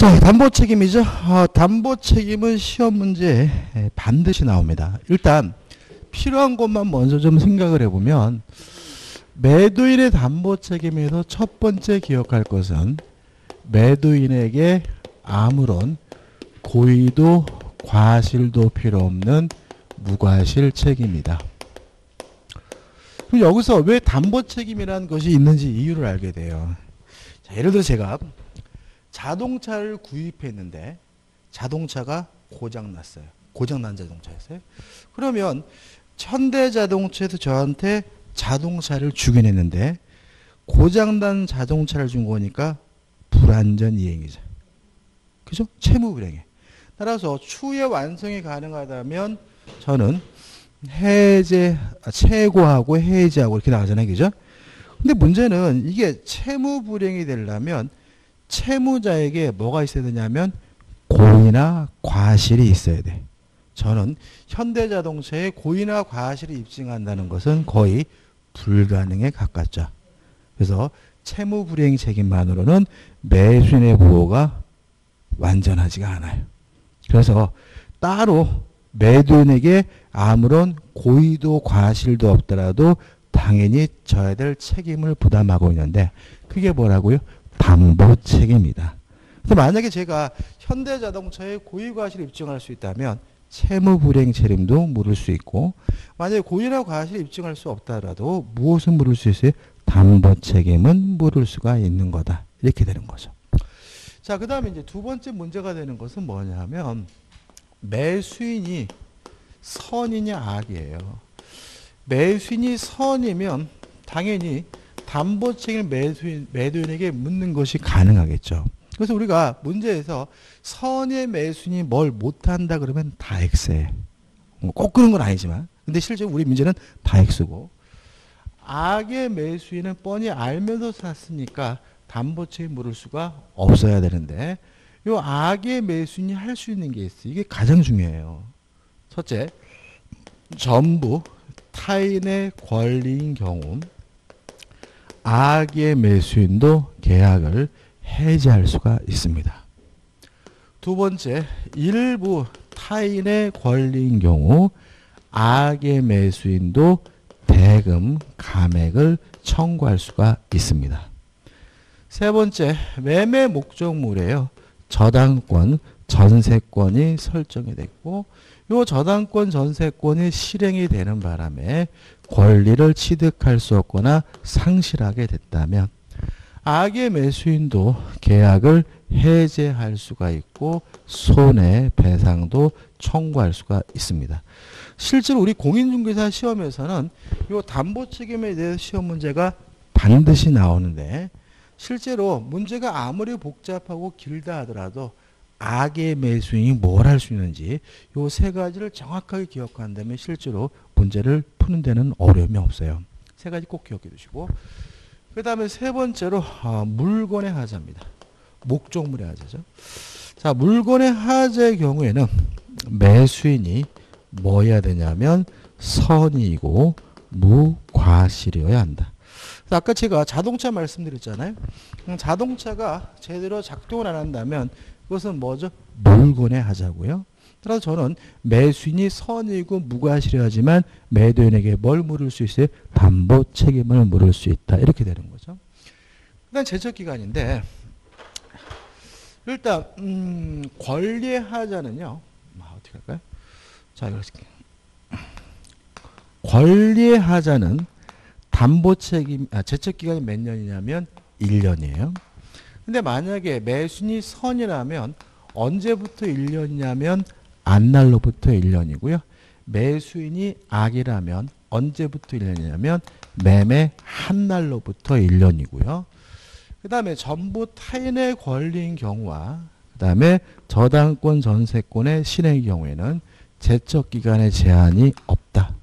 자, 담보 책임이죠. 담보 책임은 시험 문제에 반드시 나옵니다. 일단 필요한 것만 먼저 좀 생각을 해보면 매도인의 담보 책임에서 첫 번째 기억할 것은 매도인에게 아무런 고의도 과실도 필요 없는 무과실 책임이다. 그럼 여기서 왜 담보 책임이라는 것이 있는지 이유를 알게 돼요. 자, 예를 들어 제가 자동차를 구입했는데 자동차가 고장났어요. 고장난 자동차였어요. 그러면 현대자동차에서 저한테 자동차를 주긴 했는데 고장난 자동차를 준 거니까 불안전 이행이죠. 그죠? 채무불이행해. 따라서 추후에 완성이 가능하다면 저는 최고하고 해제하고 이렇게 나가잖아요. 그죠? 근데 문제는 이게 채무불이행이 되려면 채무자에게 뭐가 있어야 되냐면 고의나 과실이 있어야 돼. 저는 현대자동차에 고의나 과실을 입증한다는 것은 거의 불가능에 가깝죠. 그래서 채무불이행 책임만으로는 매수인의 보호가 완전하지가 않아요. 그래서 따로 매도인에게 아무런 고의도 과실도 없더라도 당연히 져야 될 책임을 부담하고 있는데 그게 뭐라고요? 담보 책임이다. 그래서 만약에 제가 현대자동차에 고의과실을 입증할 수 있다면 채무불이행 책임도 물을 수 있고 만약에 고의나 과실을 입증할 수 없다라도 무엇을 물을 수 있어요? 담보 책임은 물을 수가 있는 거다. 이렇게 되는 거죠. 자, 그 다음에 이제 두 번째 문제가 되는 것은 뭐냐면 매수인이 선이냐 악이에요. 매수인이 선이면 당연히 담보 책임을 매도인에게 묻는 것이 가능하겠죠. 그래서 우리가 문제에서 선의 매수인이 뭘 못한다 그러면 다 X에. 꼭 그런 건 아니지만. 근데 실제로 우리 문제는 다 X고. 악의 매수인은 뻔히 알면서 샀으니까 담보 책임 물을 수가 없어야 되는데 요 악의 매수인이 할 수 있는 게 있어요. 이게 가장 중요해요. 첫째, 전부 타인의 권리인 경우 악의 매수인도 계약을 해지할 수가 있습니다. 두 번째, 일부 타인의 권리인 경우 악의 매수인도 대금 감액을 청구할 수가 있습니다. 세 번째, 매매 목적물에요. 저당권, 전세권이 설정이 됐고 이 저당권, 전세권이 실행이 되는 바람에 권리를 취득할 수 없거나 상실하게 됐다면 악의 매수인도 계약을 해제할 수가 있고 손해배상도 청구할 수가 있습니다. 실제로 우리 공인중개사 시험에서는 이 담보 책임에 대해서 시험 문제가 반드시 나오는데 실제로 문제가 아무리 복잡하고 길다 하더라도 악의 매수인이 뭘 할 수 있는지 이 세 가지를 정확하게 기억한다면 실제로 문제를 푸는 데는 어려움이 없어요. 세 가지 꼭 기억해 두시고 그 다음에 세 번째로 물건의 하자입니다. 목적물의 하자죠. 자, 물건의 하자의 경우에는 매수인이 뭐 해야 되냐면 선이고 무과실이어야 한다. 아까 제가 자동차 말씀드렸잖아요. 자동차가 제대로 작동을 안 한다면 그것은 뭐죠? 물건의 하자고요. 따라서 저는 매수인이 선이고 무과실하지만 매도인에게 뭘 물을 수 있어요? 담보 책임을 물을 수 있다. 이렇게 되는 거죠. 일단 제척기간인데 일단 권리의 하자는요. 어떻게 할까요? 자, 이거 권리의 하자는 담보 책임, 제척기간이 몇 년이냐면 1년이에요. 근데 만약에 매수인이 선이라면 언제부터 1년이냐면 안날로부터 1년이고요. 매수인이 악이라면 언제부터 1년이냐면 매매 한 날로부터 1년이고요. 그 다음에 전부 타인의 권리인 경우와 그 다음에 저당권 전세권의 실행의 경우에는 제척기간의 제한이 없다.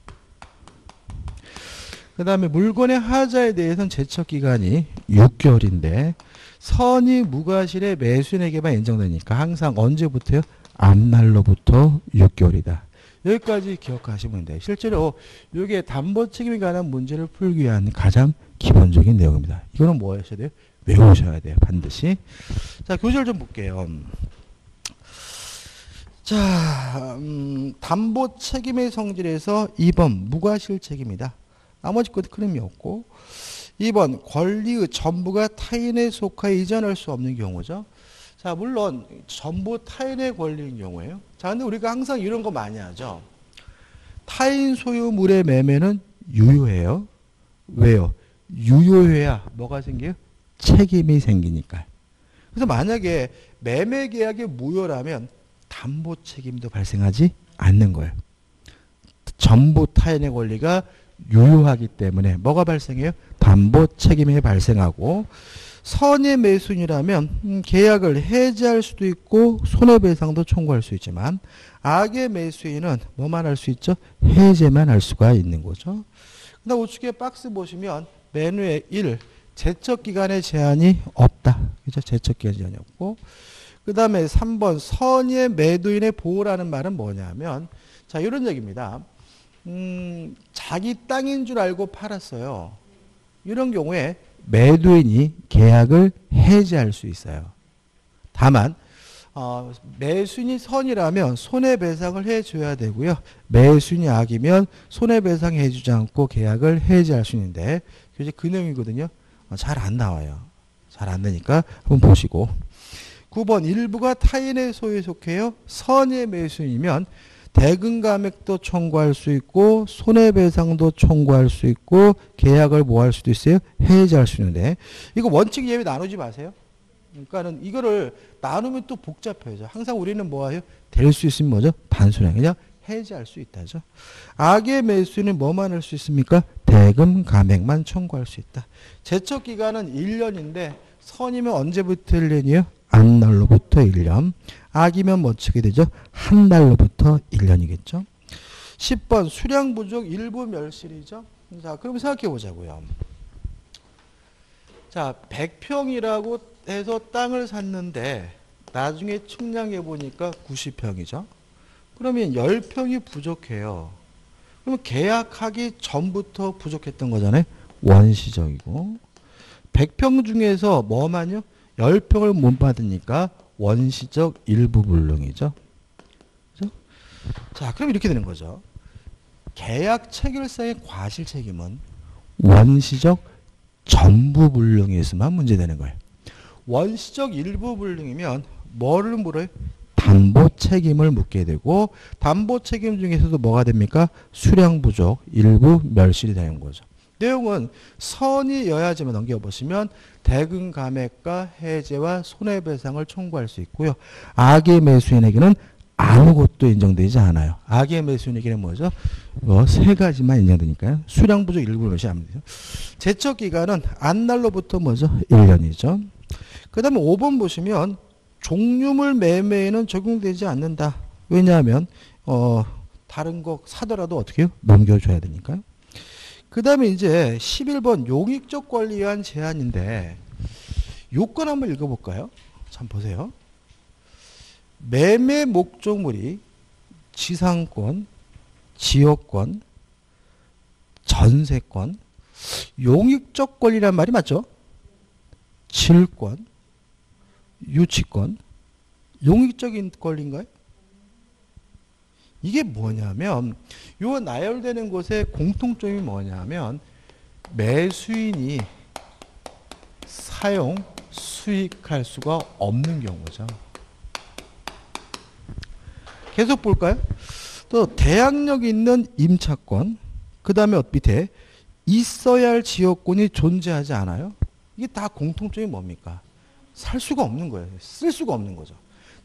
그 다음에 물건의 하자에 대해서는 제척기간이 6개월인데 선이 무과실의 매수인에게만 인정되니까 항상 언제부터요? 앞날로부터 6개월이다. 여기까지 기억하시면 돼요. 실제로 이게 담보 책임에 관한 문제를 풀기 위한 가장 기본적인 내용입니다. 이거는 뭐 하셔야 돼요? 외우셔야 돼요. 반드시. 자, 교재를 좀 볼게요. 자, 담보 책임의 성질에서 2번 무과실책입니다. 나머지 것도 큰 의미 없고 2번 권리의 전부가 타인에 속하여 이전할 수 없는 경우죠. 자, 물론 전부 타인의 권리인 경우예요. 자, 근데 우리가 항상 이런 거 많이 하죠. 타인 소유물의 매매는 유효해요. 왜요? 유효해야 뭐가 생겨요? 책임이 생기니까. 그래서 만약에 매매 계약이 무효라면 담보 책임도 발생하지 않는 거예요. 전부 타인의 권리가 유효하기 때문에 뭐가 발생해요? 담보 책임이 발생하고 선의 매수인이라면 계약을 해지할 수도 있고 손해배상도 청구할 수 있지만 악의 매수인은 뭐만 할 수 있죠? 해제만 할 수가 있는 거죠. 그다음 우측에 박스 보시면 메뉴에 1. 제척기간의 제한이 없다. 그죠? 제척기간 제한이 없고 그 다음에 3번 선의 매도인의 보호라는 말은 뭐냐면 자 이런 얘기입니다. 자기 땅인 줄 알고 팔았어요. 이런 경우에 매도인이 계약을 해지할 수 있어요. 다만 매수인이 선이라면 손해배상을 해줘야 되고요. 매수인이 악이면 손해배상 해주지 않고 계약을 해지할 수 있는데 교재 그 내용이거든요. 잘 안 나와요. 잘 안 되니까 한번 보시고 9번 일부가 타인의 소유에 속해요. 선의 매수인이면 대금감액도 청구할 수 있고 손해배상도 청구할 수 있고 계약을 뭐 할 수도 있어요? 해지할 수 있는데 이거 원칙 예외 나누지 마세요. 그러니까는 이거를 나누면 또 복잡해져. 항상 우리는 뭐예요? 될 수 있으면 뭐죠? 단순하게 그냥 해지할 수 있다죠. 악의 매수인은 뭐만 할 수 있습니까? 대금 감액만 청구할 수 있다. 제척 기간은 1년인데 선이면 언제부터 1년이에요? 안날로부터 1년. 악이면 뭐 어떻게 되죠? 한 달로부터 1년이겠죠. 10번 수량 부족 일부 멸실이죠. 자, 그럼 생각해 보자고요. 자, 100평이라고 해서 땅을 샀는데 나중에 측량해 보니까 90평이죠. 그러면 10평이 부족해요. 그러면 계약하기 전부터 부족했던 거잖아요. 원시적이고 100평 중에서 뭐만요? 10평을 못 받으니까 원시적 일부 불능이죠. 그죠? 자, 그럼 이렇게 되는 거죠. 계약 체결상의 과실 책임은 원시적 전부 불능에서만 문제되는 거예요. 원시적 일부 불능이면 뭐를 물어요? 담보 책임을 묻게 되고 담보 책임 중에서도 뭐가 됩니까? 수량 부족, 일부 멸실이 되는 거죠. 내용은 선이여야지만 넘겨보시면 대금 감액과 해제와 손해배상을 청구할 수 있고요. 악의 매수인에게는 아무것도 인정되지 않아요. 악의 매수인에게는 뭐죠? 세 가지만 인정되니까요. 수량 부족 일부 멸실 하면 돼요. 제척 기간은 안날로부터 뭐죠? 1년이죠. 그 다음에 5번 보시면 종류물 매매에는 적용되지 않는다. 왜냐하면 다른 거 사더라도 어떻게 해요? 넘겨줘야 되니까요. 그 다음에 이제 11번 용익적 권리에 의한 제한인데 요건 한번 읽어볼까요? 참 보세요. 매매 목적물이 지상권, 지역권, 전세권, 용익적 권리란 말이 맞죠? 질권, 유치권, 용익적인 권리인가요? 이게 뭐냐면 요 나열되는 곳의 공통점이 뭐냐면 매수인이 사용, 수익할 수가 없는 경우죠. 계속 볼까요? 또 대항력 있는 임차권, 그 다음에 밑에 있어야 할 지역권이 존재하지 않아요. 이게 다 공통점이 뭡니까? 살 수가 없는 거예요. 쓸 수가 없는 거죠.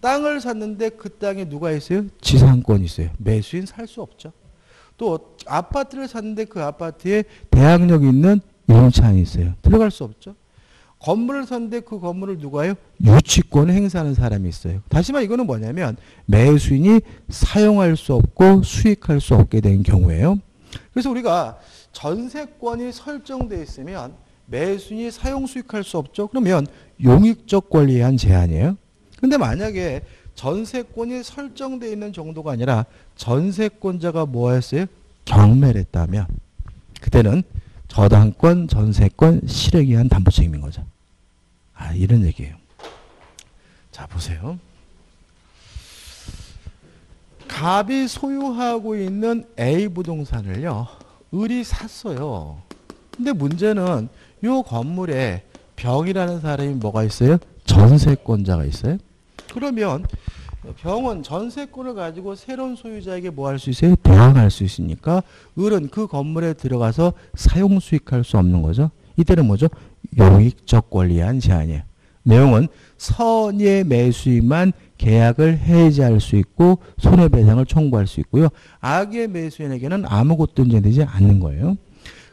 땅을 샀는데 그 땅에 누가 있어요? 지상권이 있어요. 매수인 살 수 없죠. 또 아파트를 샀는데 그 아파트에 대항력 있는 임차인이 있어요. 들어갈 수 없죠. 건물을 샀는데 그 건물을 누가요? 유치권을 행사하는 사람이 있어요. 다시 말해 이거는 뭐냐면 매수인이 사용할 수 없고 수익할 수 없게 된 경우예요. 그래서 우리가 전세권이 설정되어 있으면 매수인이 사용 수익할 수 없죠. 그러면 용익적 권리에 의한 제한이에요. 근데 만약에 전세권이 설정되어 있는 정도가 아니라 전세권자가 뭐 했어요? 경매를 했다면 그때는 저당권, 전세권, 실행에 의한 담보 책임인 거죠. 이런 얘기예요. 자, 보세요. 갑이 소유하고 있는 A 부동산을요, 을이 샀어요. 근데 문제는 이 건물에 병이라는 사람이 뭐가 있어요? 전세권자가 있어요. 그러면 병은 전세권을 가지고 새로운 소유자에게 뭐 할 수 있어요? 대항할 수 있으니까 을은 그 건물에 들어가서 사용 수익할 수 없는 거죠. 이때는 뭐죠? 용익적 권리한 제한이에요. 내용은 선의의 매수인만 계약을 해지할 수 있고 손해배상을 청구할 수 있고요. 악의 매수인에게는 아무것도 인정되지 않는 거예요.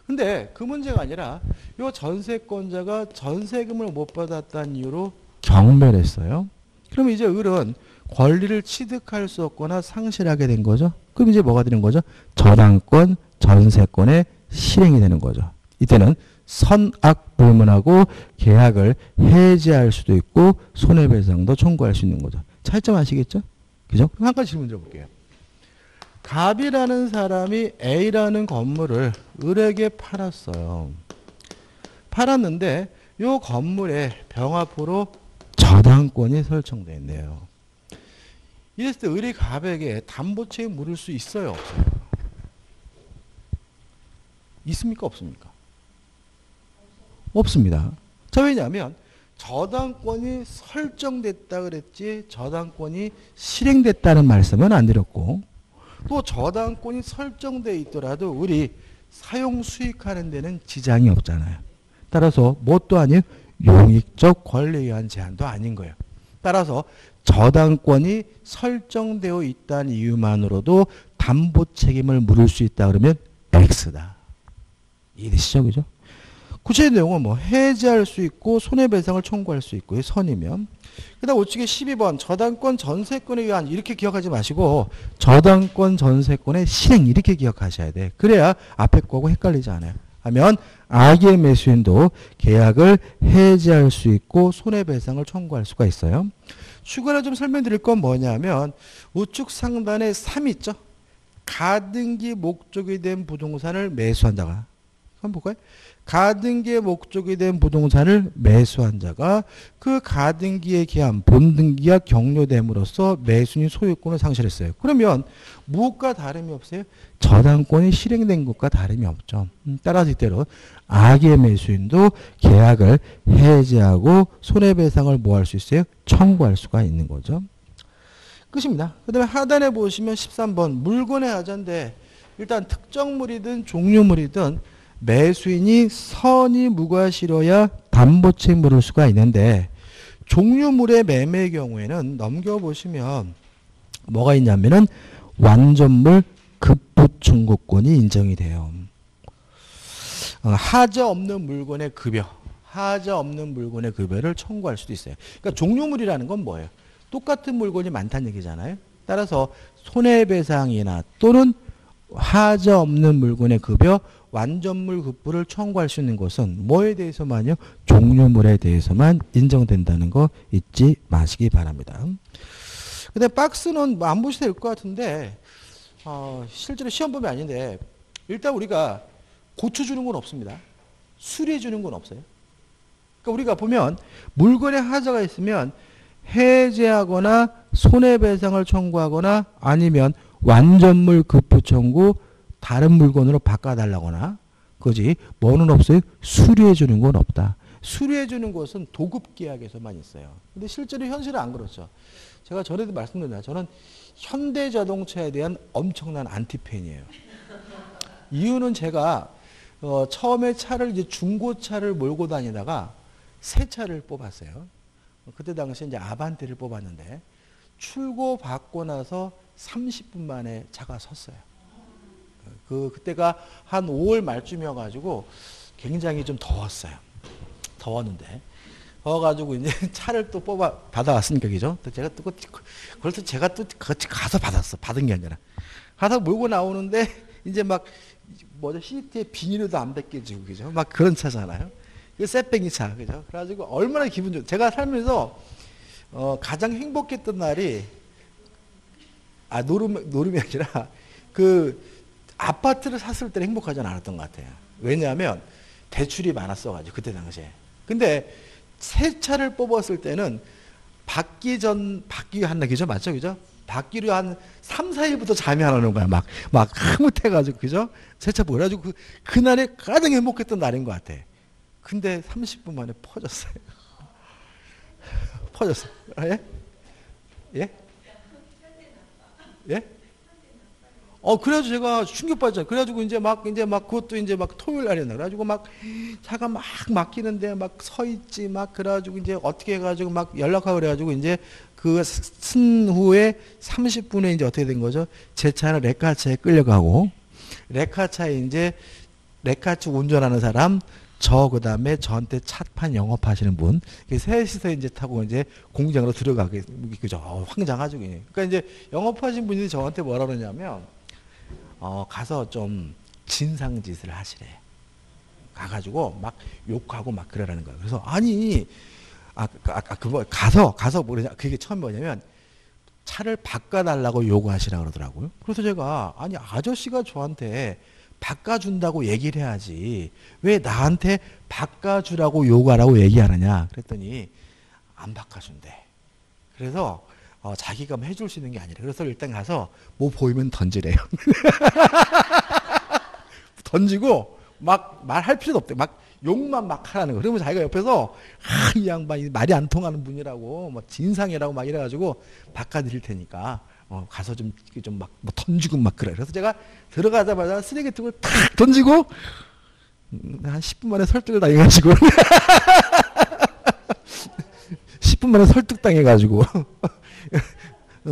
근데 그 문제가 아니라 이 전세권자가 전세금을 못 받았다는 이유로 경멸했어요. 그럼 이제 을은 권리를 취득할 수 없거나 상실하게 된 거죠. 그럼 이제 뭐가 되는 거죠? 저당권, 전세권의 실행이 되는 거죠. 이때는 선악 불문하고 계약을 해지할 수도 있고 손해배상도 청구할 수 있는 거죠. 차이점 아시겠죠? 그죠? 그럼 한 가지 질문 드려볼게요. 갑이라는 사람이 A라는 건물을 을에게 팔았어요. 팔았는데 이 건물에 병 앞으로 저당권이 설정되어 있네요. 이랬을 때 을이 갑에게 담보채에 물을 수 있어요? 없어요? 있습니까? 없습니까? 없습니다. 자, 왜냐하면 저당권이 설정됐다 그랬지 저당권이 실행됐다는 말씀은 안 드렸고 또 저당권이 설정돼 있더라도 우리 사용 수익하는 데는 지장이 없잖아요. 따라서 뭣도 아닌 용익적 권리에 의한 제한도 아닌 거예요. 따라서 저당권이 설정되어 있다는 이유만으로도 담보 책임을 물을 수 있다 그러면 X다. 이해되시죠? 그죠? 구체적인 내용은 뭐 해지할 수 있고 손해배상을 청구할 수 있고요. 선이면. 그 다음 우측에 12번 저당권 전세권에 의한 이렇게 기억하지 마시고 저당권 전세권의 실행 이렇게 기억하셔야 돼. 그래야 앞에 거하고 헷갈리지 않아요. 하면 악의 매수인도 계약을 해지할 수 있고 손해배상을 청구할 수가 있어요. 추가로 좀 설명드릴 건 뭐냐면 우측 상단에 3 있죠. 가등기 목적이 된 부동산을 매수한 자가 한번 볼까요? 가등기의 목적이 된 부동산을 매수한 자가 그 가등기에 기한 본등기가 경료됨으로써 매수인 소유권을 상실했어요. 그러면 무엇과 다름이 없어요? 저당권이 실행된 것과 다름이 없죠. 따라서 이대로 악의 매수인도 계약을 해지하고 손해배상을 뭐 할 수 있어요? 청구할 수가 있는 거죠. 끝입니다. 그 다음에 하단에 보시면 13번 물건의 하자인데 일단 특정물이든 종류물이든 매수인이 선의 무과실어야 담보채 물을 수가 있는데 종류물의 매매의 경우에는 넘겨보시면 뭐가 있냐면은 완전물 급부충구권이 인정이 돼요. 하자 없는 물건의 급여, 하자 없는 물건의 급여를 청구할 수도 있어요. 그러니까 종류물이라는 건 뭐예요? 똑같은 물건이 많다는 얘기잖아요. 따라서 손해배상이나 또는 하자 없는 물건의 급여, 완전물 급부를 청구할 수 있는 것은 뭐에 대해서만요? 종류물에 대해서만 인정된다는 거 잊지 마시기 바랍니다. 근데 박스는 안 보셔도 될 것 같은데 실제로 시험범위 아닌데 일단 우리가 고쳐주는 건 없습니다. 수리해주는 건 없어요. 그러니까 우리가 보면 물건에 하자가 있으면 해제하거나 손해배상을 청구하거나 아니면 완전물 급부 청구 다른 물건으로 바꿔달라거나 그지 뭐는 없어요? 수리해주는 건 없다. 수리해주는 것은 도급계약에서만 있어요. 근데 실제로 현실은 안 그렇죠. 제가 전에도 말씀드렸잖아요. 저는 현대자동차에 대한 엄청난 안티팬이에요. 이유는 제가 처음에 차를 이제 중고차를 몰고 다니다가 새 차를 뽑았어요. 그때 당시에 이제 아반떼를 뽑았는데 출고 받고 나서 30분 만에 차가 섰어요. 그때가 한 5월 말쯤이어가지고 굉장히 좀 더웠어요. 더웠는데. 더워가지고 이제 차를 또 받아왔으니까, 그죠? 제가 또, 그걸 또 제가 또 같이 가서 받았어. 받은 게 아니라. 가서 몰고 나오는데 이제 막, 시트에 비닐도 안 벗겨지고, 그죠? 막 그런 차잖아요. 그 쌔뱅이 차, 그죠? 그래가지고 얼마나 기분 좋 제가 살면서, 가장 행복했던 날이, 노름이 아니라, 아파트를 샀을 때는 행복하지 않았던 것 같아요. 왜냐하면 대출이 많았어가지고 그때 당시에. 근데 새 차를 뽑았을 때는 받기 한다, 그죠? 맞죠? 그죠? 받기로 한 3, 4일부터 잠이 안 오는 거야. 막 흐뭇해가지고, 그죠? 새 차 보여가지고, 그날에 가장 행복했던 날인 것 같아. 근데 30분 만에 퍼졌어요. 퍼졌어. 예? 예? 예? 그래가지고 제가 충격받았잖아요. 그래가지고 이제 막 그것도 이제 막 토요일 날이었나. 그래가지고 막 차가 막 막히는데 막 서 있지 막 그래가지고 이제 어떻게 해가지고 막 연락하고 그래가지고 이제 그 쓴 후에 30분에 이제 어떻게 된 거죠? 제 차는 레카차에 끌려가고 레카차에 이제 레카차 운전하는 사람 그 다음에 저한테 차판 영업하시는 분, 셋이서 이제 타고 이제 공장으로 들어가게, 그죠? 황장하죠. 그러니까 이제 영업하신 분이 저한테 뭐라 그러냐면, 가서 좀 진상짓을 하시래. 가가지고 막 욕하고 막 그러라는 거야. 그래서 아니, 가서 뭐냐, 그게 처음 뭐냐면, 차를 바꿔달라고 요구하시라 그러더라고요. 그래서 제가, 아니, 아저씨가 저한테 바꿔준다고 얘기를 해야지 왜 나한테 바꿔주라고 요구하라고 얘기하느냐 그랬더니 안 바꿔준대. 그래서 자기가 뭐 해줄 수 있는 게 아니라 그래서 일단 가서 뭐 보이면 던지래요. 던지고 막 말할 필요도 없대. 막 욕만 막 하라는 거. 그러면 자기가 옆에서 이 양반이 말이 안 통하는 분이라고 뭐 진상이라고 막 이래가지고 바꿔드릴 테니까 가서 좀 막 뭐 던지고 막 그래. 그래서 제가 들어가자마자 쓰레기통을 탁 던지고 한 10분 만에 설득을 당해가지고 10분 만에 설득당해가지고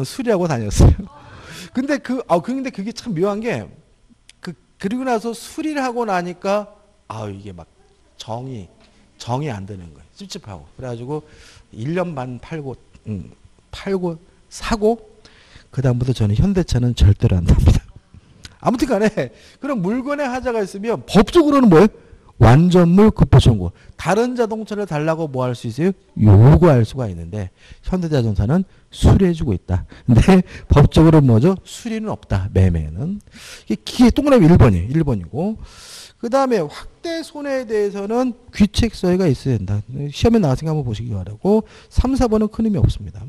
수리하고 다녔어요. 근데 근데 그게 참 묘한 게 그리고 나서 수리를 하고 나니까 이게 막 정이 안 드는 거예요. 찝찝하고. 그래가지고 1년 반 팔고 사고 그다음부터 저는 현대차는 절대로 안 탑니다. 아무튼 간에 그런 물건의 하자가 있으면 법적으로는 뭐예요? 완전물 급보 청구. 다른 자동차를 달라고 뭐 할 수 있어요? 요구할 수가 있는데 현대자동차는 수리해주고 있다. 근데 법적으로 뭐죠? 수리는 없다. 매매는. 이게 기계 동그라미 1번이에요. 1번이고. 그 다음에 확대 손해에 대해서는 귀책서에가 있어야 된다. 시험에 나왔으니까 한번 보시기 바라고. 3, 4번은 큰 의미 없습니다.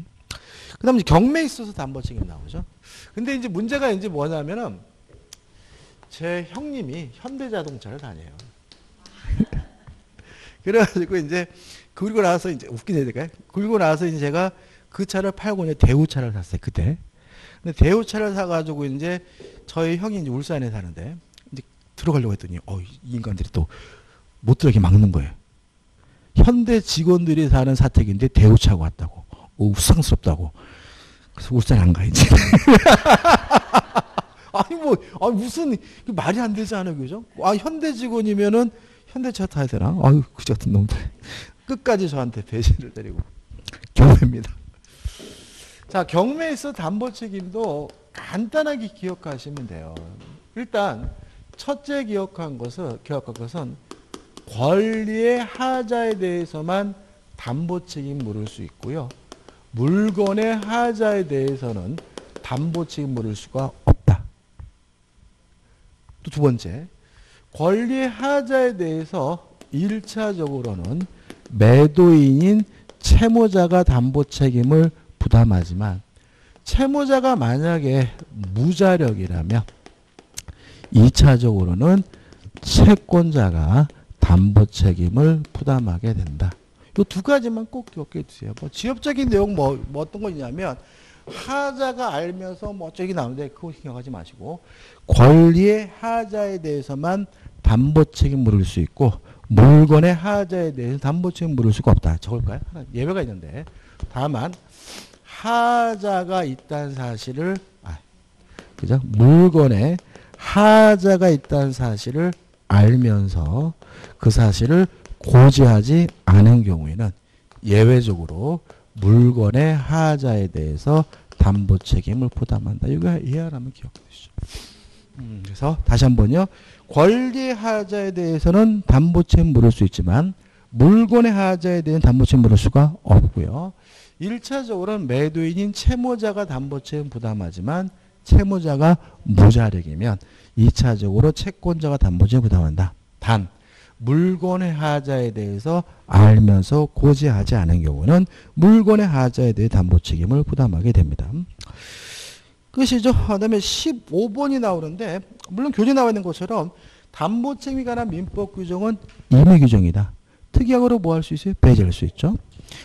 그 다음에 경매에 있어서 담보 책임 나오죠. 근데 이제 문제가 이제 뭐냐면은 제 형님이 현대자동차를 다녀요. 그래가지고 이제 그리고 나서 이제 웃긴 얘기일까요? 그리고 나서 이제 제가 그 차를 팔고 이제 대우차를 샀어요. 그때. 근데 대우차를 사가지고 이제 저희 형이 이제 울산에 사는데 이제 들어가려고 했더니 이 인간들이 또 못 들어가게 막는 거예요. 현대 직원들이 사는 사택인데 대우차가 왔다고. 우상스럽다고. 그래서 울산 안 가야지. 무슨 말이 안 되지 않아요, 그죠? 현대 직원이면은 현대차 타야 되나? 그지 같은 놈들. 끝까지 저한테 배신을 때리고 경매입니다. 자, 경매에 있어 담보 책임도 간단하게 기억하시면 돼요. 일단 첫째 기억할 것은 권리의 하자에 대해서만 담보 책임 물을 수 있고요. 물건의 하자에 대해서는 담보 책임 물을 수가 없다. 또 두 번째, 권리의 하자에 대해서 1차적으로는 매도인인 채무자가 담보 책임을 부담하지만 채무자가 만약에 무자력이라면 2차적으로는 채권자가 담보 책임을 부담하게 된다. 이 두 가지만 꼭 기억해 주세요. 지엽적인 내용 어떤 거냐면 하자가 알면서 어쩌기 나오는데 그거 신경하지 마시고 권리의 하자에 대해서만 담보 책임 물을 수 있고 물건의 하자에 대해서 담보 책임 물을 수가 없다. 적을까요? 예외가 있는데 다만 하자가 있다는 사실을 그죠? 물건에 하자가 있다는 사실을 알면서 그 사실을 고지하지 않은 경우에는 예외적으로 물건의 하자에 대해서 담보 책임을 부담한다. 이거 이해하라면 기억해 주시죠. 그래서 다시 한번요. 권리의 하자에 대해서는 담보 책임 물을 수 있지만 물건의 하자에 대한 담보 책임 물을 수가 없고요. 1차적으로는 매도인인 채무자가 담보 책임 부담하지만 채무자가 무자력이면 2차적으로 채권자가 담보 책임 부담한다. 단 물건의 하자에 대해서 알면서 고지하지 않은 경우는 물건의 하자에 대해 담보 책임을 부담하게 됩니다. 끝이죠. 그다음에 15번이 나오는데 물론 교재 나와 있는 것처럼 담보 책임에 관한 민법 규정은 임의 규정이다. 특약으로 뭐 할 수 있어요? 배제할 수 있죠.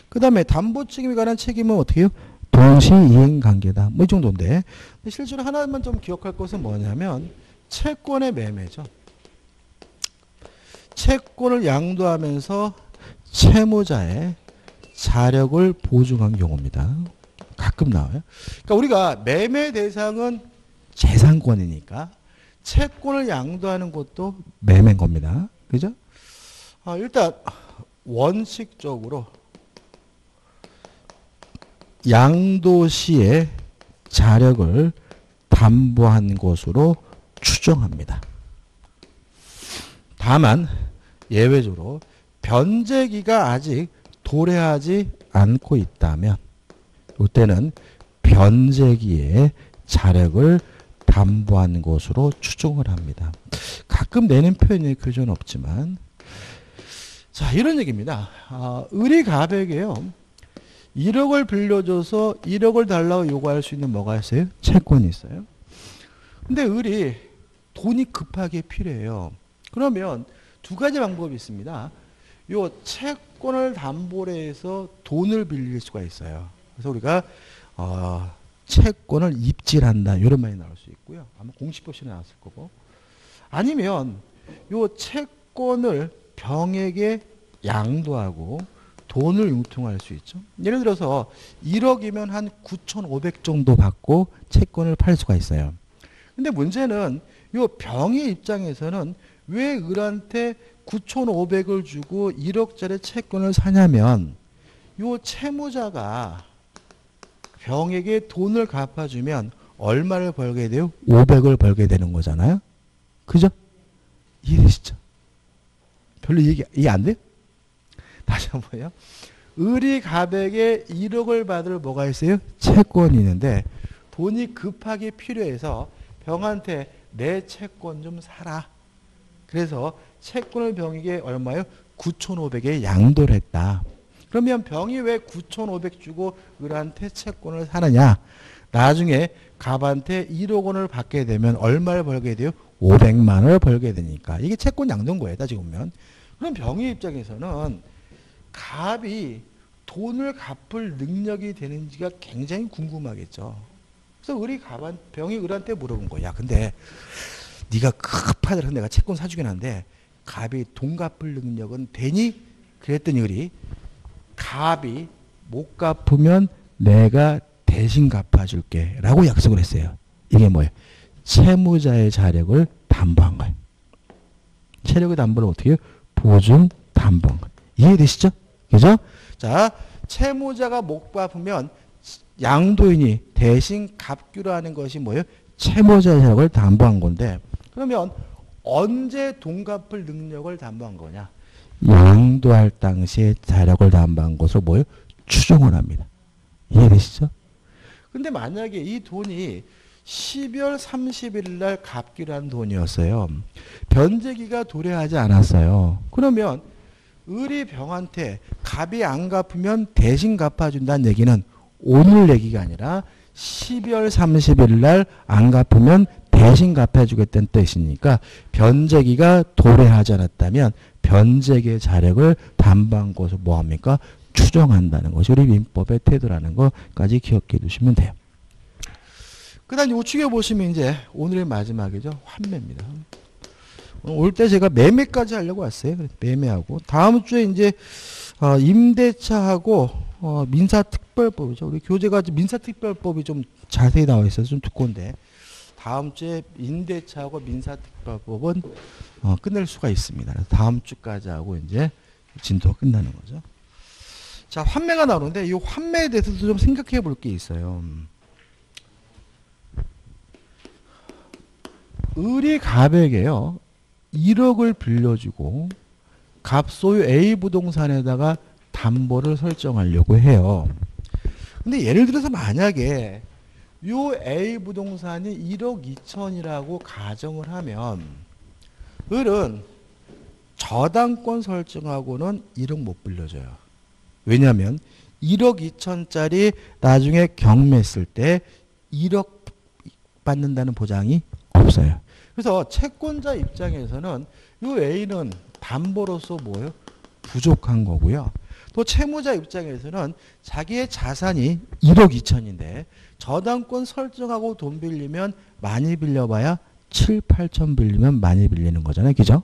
그 다음에 담보 책임에 관한 책임은 어떻게 해요? 동시 이행 관계다. 뭐 이 정도인데 실제로 하나만 좀 기억할 것은 뭐냐면 채권의 매매죠. 채권을 양도하면서 채무자의 자력을 보증한 경우입니다. 가끔 나와요. 그러니까 우리가 매매 대상은 재산권이니까 채권을 양도하는 것도 매매인 겁니다. 그죠? 일단 원칙적으로 양도 시에 자력을 담보한 것으로 추정합니다. 다만 예외적으로 변제기가 아직 도래하지 않고 있다면 이때는 변제기에 자력을 담보한 것으로 추정을 합니다. 가끔 내는 표현이 교재는 없지만 자 이런 얘기입니다. 을이 갑에게요 1억을 빌려줘서 1억을 달라고 요구할 수 있는 뭐가 있어요? 채권이 있어요. 근데 을이 돈이 급하게 필요해요. 그러면 두 가지 방법이 있습니다. 요 채권을 담보로 해서 돈을 빌릴 수가 있어요. 그래서 우리가 채권을 입질한다 이런 말이 나올 수 있고요. 아마 공시법실에 나왔을 거고. 아니면 요 채권을 병에게 양도하고 돈을 융통할 수 있죠. 예를 들어서 1억이면 한 9,500 정도 받고 채권을 팔 수가 있어요. 근데 문제는 요 병의 입장에서는 왜 을한테 9,500을 주고 1억짜리 채권을 사냐면 요 채무자가 병에게 돈을 갚아주면 얼마를 벌게 돼요? 500을 벌게 되는 거잖아요. 그죠? 이해되시죠? 별로 이해 안 돼요? 다시 한번요. 을이 갑에게 1억을 받을 뭐가 있어요? 채권이 있는데 돈이 급하게 필요해서 병한테 내 채권 좀 사라. 그래서 채권을 병에게 얼마요? 9,500에 양도를 했다. 그러면 병이 왜 9,500 주고 을한테 채권을 사느냐? 나중에 갑한테 1억 원을 받게 되면 얼마를 벌게 돼요? 500만 원을 벌게 되니까. 이게 채권 양도인 거예요. 따지고 보면. 그럼 병의 입장에서는 갑이 돈을 갚을 능력이 되는지가 굉장히 궁금하겠죠. 그래서 병이 을한테 물어본 거야. 근데 네가 급하더라도 내가 채권 사주긴 한데 갑이 돈 갚을 능력은 되니? 그랬더니 을이 갑이 못 갚으면 내가 대신 갚아줄게 라고 약속을 했어요. 이게 뭐예요? 채무자의 자력을 담보한 거예요. 채력의 담보를 어떻게 해요? 보증 담보한 거예요. 이해되시죠? 그죠? 자, 채무자가 못 갚으면 양도인이 대신 갚기로 하는 것이 뭐예요? 채무자의 자력을 담보한 건데 그러면 언제 돈 갚을 능력을 담보한 거냐? 양도할 당시에 자력을 담보한 것으로 뭐예요? 추정을 합니다. 이해되시죠? 근데 만약에 이 돈이 12월 30일 날 갚기로 한 돈이었어요. 변제기가 도래하지 않았어요. 그러면 을이 병한테 갑이 안 갚으면 대신 갚아준다는 얘기는 오늘 얘기가 아니라 12월 30일 날 안 갚으면 대신 갚아주겠다는 뜻이니까 변제기가 도래하지 않았다면 변제기의 자력을 담보한 것을 뭐합니까? 추정한다는 것이 우리 민법의 태도라는 것까지 기억해 두시면 돼요. 그 다음 우측에 보시면 이제 오늘의 마지막이죠. 환매입니다. 올 때 제가 매매까지 하려고 왔어요. 매매하고 다음 주에 이제 임대차하고 민사특별법이죠. 우리 교재가 민사특별법이 좀 자세히 나와 있어서 좀 두꺼운데 다음 주에 임대차하고 민사특별법은 끝낼 수가 있습니다. 다음 주까지 하고 이제 진도가 끝나는 거죠. 자, 환매가 나오는데 이 환매에 대해서도 좀 생각해 볼 게 있어요. 을이 갑에게요 1억을 빌려주고 갑 소유 A 부동산에다가 담보를 설정하려고 해요. 근데 예를 들어서 만약에 요 A 부동산이 1억 2천이라고 가정을 하면 을은 저당권 설정하고는 1억 못 빌려줘요. 왜냐하면 1억 2천짜리 나중에 경매했을 때 1억 받는다는 보장이 없어요. 그래서 채권자 입장에서는 이 A는 담보로서 뭐예요? 부족한 거고요. 또 채무자 입장에서는 자기의 자산이 1억 2천인데 저당권 설정하고 돈 빌리면 많이 빌려봐야 7, 8천 빌리면 많이 빌리는 거잖아요. 그죠?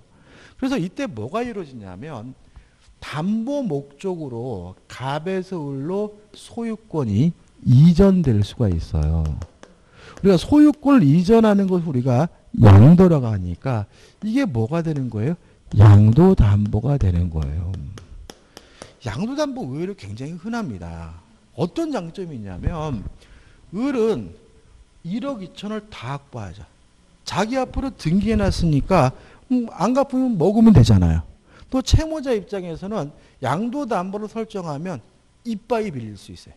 그래서 이때 뭐가 이루어지냐면 담보 목적으로 갑에서 을로 소유권이 이전될 수가 있어요. 우리가 소유권을 이전하는 것을 우리가 양도라고 하니까 이게 뭐가 되는 거예요? 양도담보가 되는 거예요. 양도담보 의외로 굉장히 흔합니다. 어떤 장점이 있냐면 을은 1억 2천을 다 확보하죠. 자기 앞으로 등기해놨으니까 안 갚으면 먹으면 되잖아요. 또 채무자 입장에서는 양도담보를 설정하면 이빠이 빌릴 수 있어요.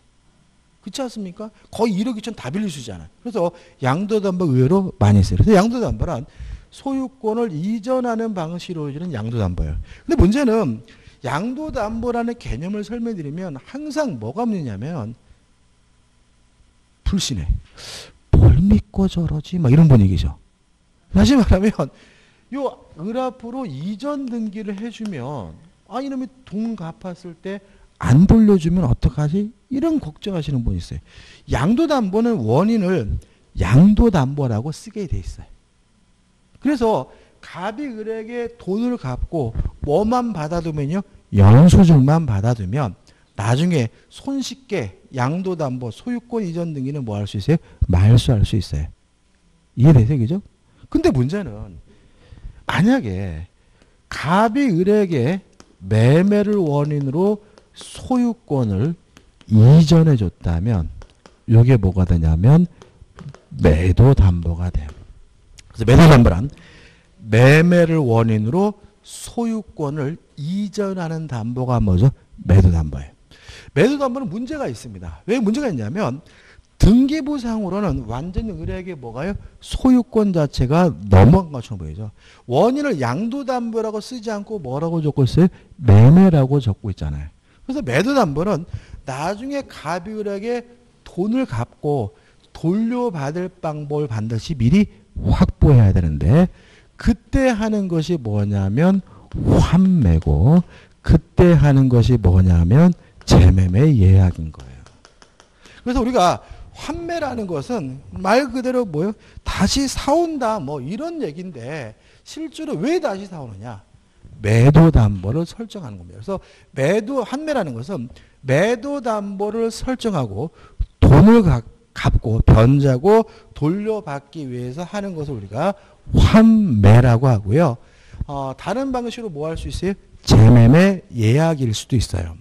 그렇지 않습니까? 거의 1억 2천 다 빌릴 수 있잖아요. 그래서 양도담보 의외로 많이 써요. 그래서 양도담보란 소유권을 이전하는 방식으로 이루어지는 양도담보예요. 근데 문제는 양도담보라는 개념을 설명드리면 항상 뭐가 문제냐면 불신해. 뭘 믿고 저러지? 막 이런 분위기죠. 다시 말하면 요 을 앞으로 이전 등기를 해주면 이놈이 돈 갚았을 때 안 돌려주면 어떡하지? 이런 걱정하시는 분이 있어요. 양도담보는 원인을 양도담보라고 쓰게 돼 있어요. 그래서 갑이 을에게 돈을 갚고 뭐만 받아두면요. 영수증만 받아두면 나중에 손쉽게 양도담보 소유권 이전 등기는 뭐 할 수 있어요? 말소할 수 있어요. 이해되세요? 그죠? 근데 문제는 만약에 갑이 을에게 매매를 원인으로 소유권을 이전해 줬다면 이게 뭐가 되냐면 매도담보가 돼요. 그래서 매도담보란 매매를 원인으로 소유권을 이전하는 담보가 뭐죠? 매도담보예요. 매도담보는 문제가 있습니다. 왜 문제가 있냐면 등기부상으로는 완전히 을에게 뭐가요? 소유권 자체가 넘어간 것처럼 보이죠. 원인을 양도담보라고 쓰지 않고 뭐라고 적고 있어요? 매매라고 적고 있잖아요. 그래서 매도담보는 나중에 갑이 을에게 돈을 갚고 돌려받을 방법을 반드시 미리 확보해야 되는데 그때 하는 것이 뭐냐면 환매고 그때 하는 것이 뭐냐면 재매매 예약인 거예요. 그래서 우리가 환매라는 것은 말 그대로 뭐요? 다시 사온다 뭐 이런 얘기인데 실제로 왜 다시 사오느냐? 매도담보를 설정하는 겁니다. 그래서 환매라는 것은 매도담보를 설정하고 돈을 갚고 변자고 돌려받기 위해서 하는 것을 우리가 환매라고 하고요. 다른 방식으로 뭐 할 수 있어요? 재매매 예약일 수도 있어요.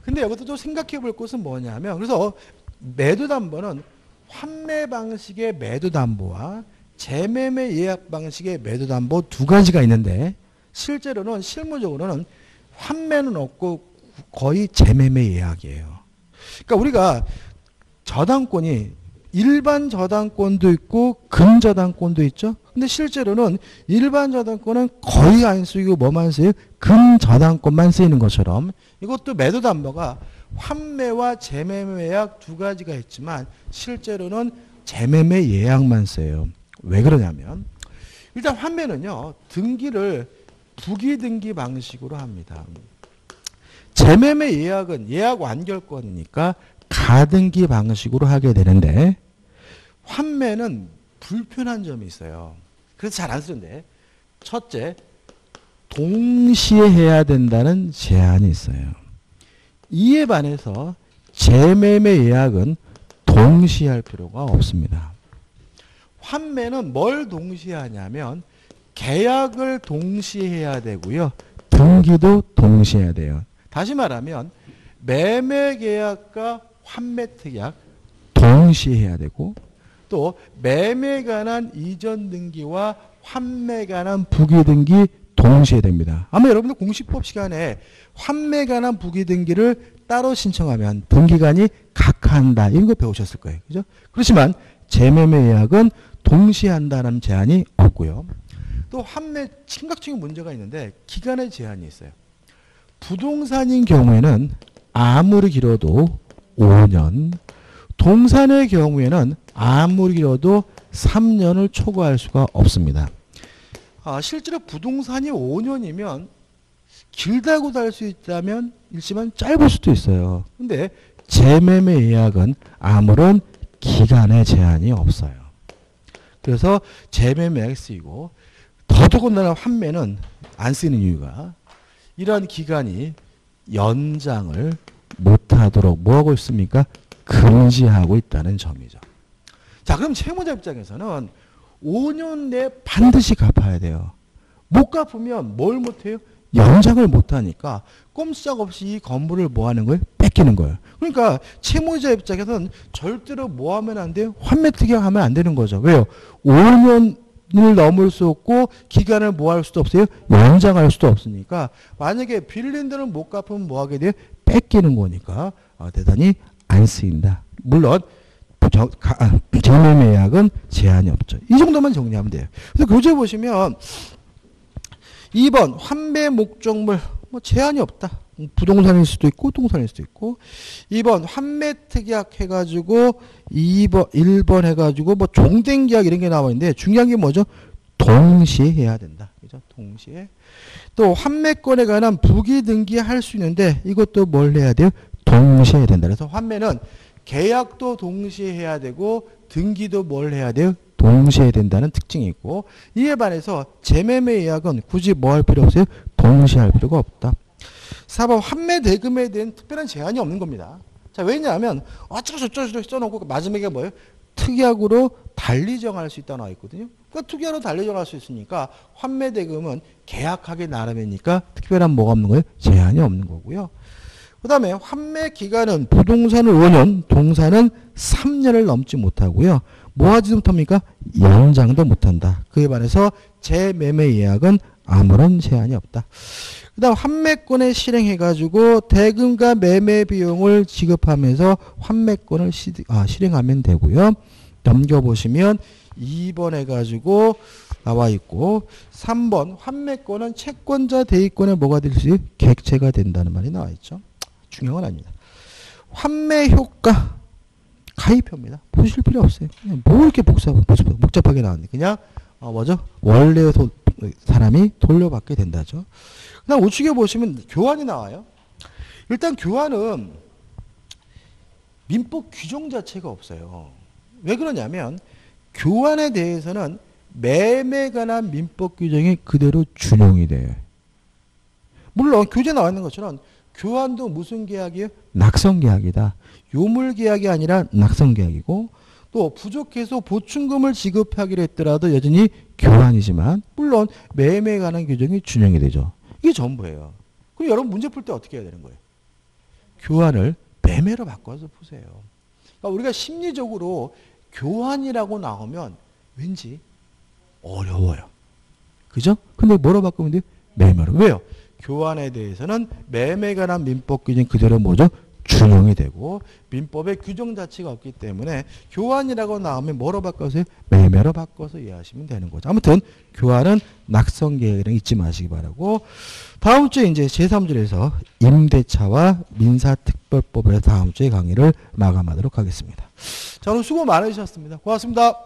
근데 여기서 좀 생각해 볼 것은 뭐냐면 그래서 매도담보는 환매 방식의 매도담보와 재매매 예약 방식의 매도담보 두 가지가 있는데 실제로는 실무적으로는 환매는 없고 거의 재매매 예약이에요. 그러니까 우리가 저당권이 일반 저당권도 있고 금저당권도 있죠. 근데 실제로는 일반 저당권은 거의 안 쓰이고 뭐만 쓰여요? 금저당권만 쓰이는 것처럼 이것도 매도담보가 환매와 재매매 예약 두 가지가 있지만 실제로는 재매매 예약만 써요. 왜 그러냐면 일단 환매는요. 등기를 부기등기 방식으로 합니다. 재매매 예약은 예약 완결권이니까 가등기 방식으로 하게 되는데 환매는 불편한 점이 있어요. 그래서 잘 안 쓰는데 첫째, 동시에 해야 된다는 제한이 있어요. 이에 반해서 재매매 예약은 동시에 할 필요가 없습니다. 환매는 뭘 동시에 하냐면 계약을 동시에 해야 되고요. 등기도 동시에 해야 돼요. 다시 말하면 매매 계약과 환매 특약 동시에 해야 되고 또 매매에 관한 이전 등기와 환매에 관한 부기 등기 동시에 됩니다. 아마 여러분들 공시법 시간에 환매에 관한 부기 등기를 따로 신청하면 등기간이 각하한다. 이런 거 배우셨을 거예요. 그죠? 그렇지만 재매매 예약은 동시에 한다는 제한이 없고요. 또 또 환매 심각적인 문제가 있는데 기간의 제한이 있어요. 부동산인 경우에는 아무리 길어도 5년, 동산의 경우에는 아무리 길어도 3년을 초과할 수가 없습니다. 실제로 부동산이 5년이면 길다고도 할 수 있다면 있지만 짧을 수도 있어요. 근데 재매매 예약은 아무런 기간의 제한이 없어요. 그래서 재매매 예약이 쓰이고 더더군다나 환매는 안 쓰이는 이유가 이러한 기간이 연장을 못하도록 뭐하고 있습니까? 금지하고 있다는 점이죠. 자, 그럼 채무자 입장에서는 5년 내에 반드시 갚아야 돼요. 못 갚으면 뭘 못해요? 연장을 못하니까 꼼짝없이 이 건물을 뭐 하는 거예요? 뺏기는 거예요. 그러니까 채무자 입장에서는 절대로 뭐 하면 안 돼요? 환매 특약하면 안 되는 거죠. 왜요? 5년을 넘을 수 없고 기간을 뭐 할 수도 없어요? 연장할 수도 없으니까 만약에 빌린 돈을 못 갚으면 뭐 하게 돼요? 뺏기는 거니까 대단히 안 쓰인다. 물론 재매매 예약은 제한이 없죠. 이 정도만 정리하면 돼요. 그래서 교재 보시면 2번 환매 목적물 뭐 제한이 없다. 부동산일 수도 있고 동산일 수도 있고 2번 환매 특약 해가지고 1번 해가지고 뭐 종된 계약 이런 게 나와 있는데 중요한 게 뭐죠? 동시에 해야 된다. 그죠? 동시에. 또 환매권에 관한 부기 등기할 수 있는데 이것도 뭘 해야 돼요? 동시에 해야 된다. 그래서 환매는 계약도 동시에 해야 되고 등기도 뭘 해야 돼요? 동시에 해야 된다는 특징이 있고 이에 반해서 재매매 예약은 굳이 뭐 할 필요 없어요? 동시에 할 필요가 없다. 4번 환매 대금에 대한 특별한 제한이 없는 겁니다. 자, 왜냐하면 어쩌고저쩌고 써놓고 마지막에 뭐예요? 특약으로 달리 정할 수 있다 나와 있거든요. 그러니까 특약으로 달리 정할 수 있으니까 환매 대금은 계약하기 나름이니까 특별한 뭐가 없는 거예요? 제한이 없는 거고요. 그 다음에 환매 기간은 부동산은 5년, 동산은 3년을 넘지 못하고요. 뭐 하지 못합니까? 연장도 못한다. 그에 반해서 재매매 예약은 아무런 제한이 없다. 그 다음 환매권을 실행해가지고 대금과 매매 비용을 지급하면서 환매권을 실행하면 되고요. 넘겨보시면 2번 해가지고 나와 있고 3번 환매권은 채권자 대위권에 뭐가 될 수 있어요? 객체가 된다는 말이 나와 있죠. 중요한 건 아닙니다. 환매 효과 가입표입니다. 보실 필요 없어요. 그냥 뭐 이렇게 복잡하게 나왔는데 그냥 뭐죠? 원래 사람이 돌려받게 된다죠. 그다음 우측에 보시면 교환이 나와요. 일단 교환은 민법 규정 자체가 없어요. 왜 그러냐면 교환에 대해서는 매매에 관한 민법 규정이 그대로 준용이 돼요. 물론 교재에 나와 있는 것처럼 교환도 무슨 계약이에요? 낙성계약이다. 요물계약이 아니라 낙성계약이고 또 부족해서 보충금을 지급하기로 했더라도 여전히 교환이지만 물론 매매에 관한 규정이 준용이 되죠. 이게 전부예요. 그럼 여러분 문제 풀 때 어떻게 해야 되는 거예요? 교환을 매매로 바꿔서 푸세요. 그러니까 우리가 심리적으로 교환이라고 나오면 왠지 어려워요. 그죠? 근데 뭐로 바꾸면 돼요? 매매로. 왜요? 교환에 대해서는 매매에 관한 민법 규정 그대로 뭐죠? 준용이 되고 민법의 규정 자체가 없기 때문에 교환이라고 나오면 뭐로 바꿔서 매매로 바꿔서 이해하시면 되는 거죠. 아무튼 교환은 낙성계획이랑 잊지 마시기 바라고 다음 주에 이제 제3줄에서 임대차와 민사특별법에서 다음 주에 강의를 마감하도록 하겠습니다. 자, 오늘 수고 많으셨습니다. 고맙습니다.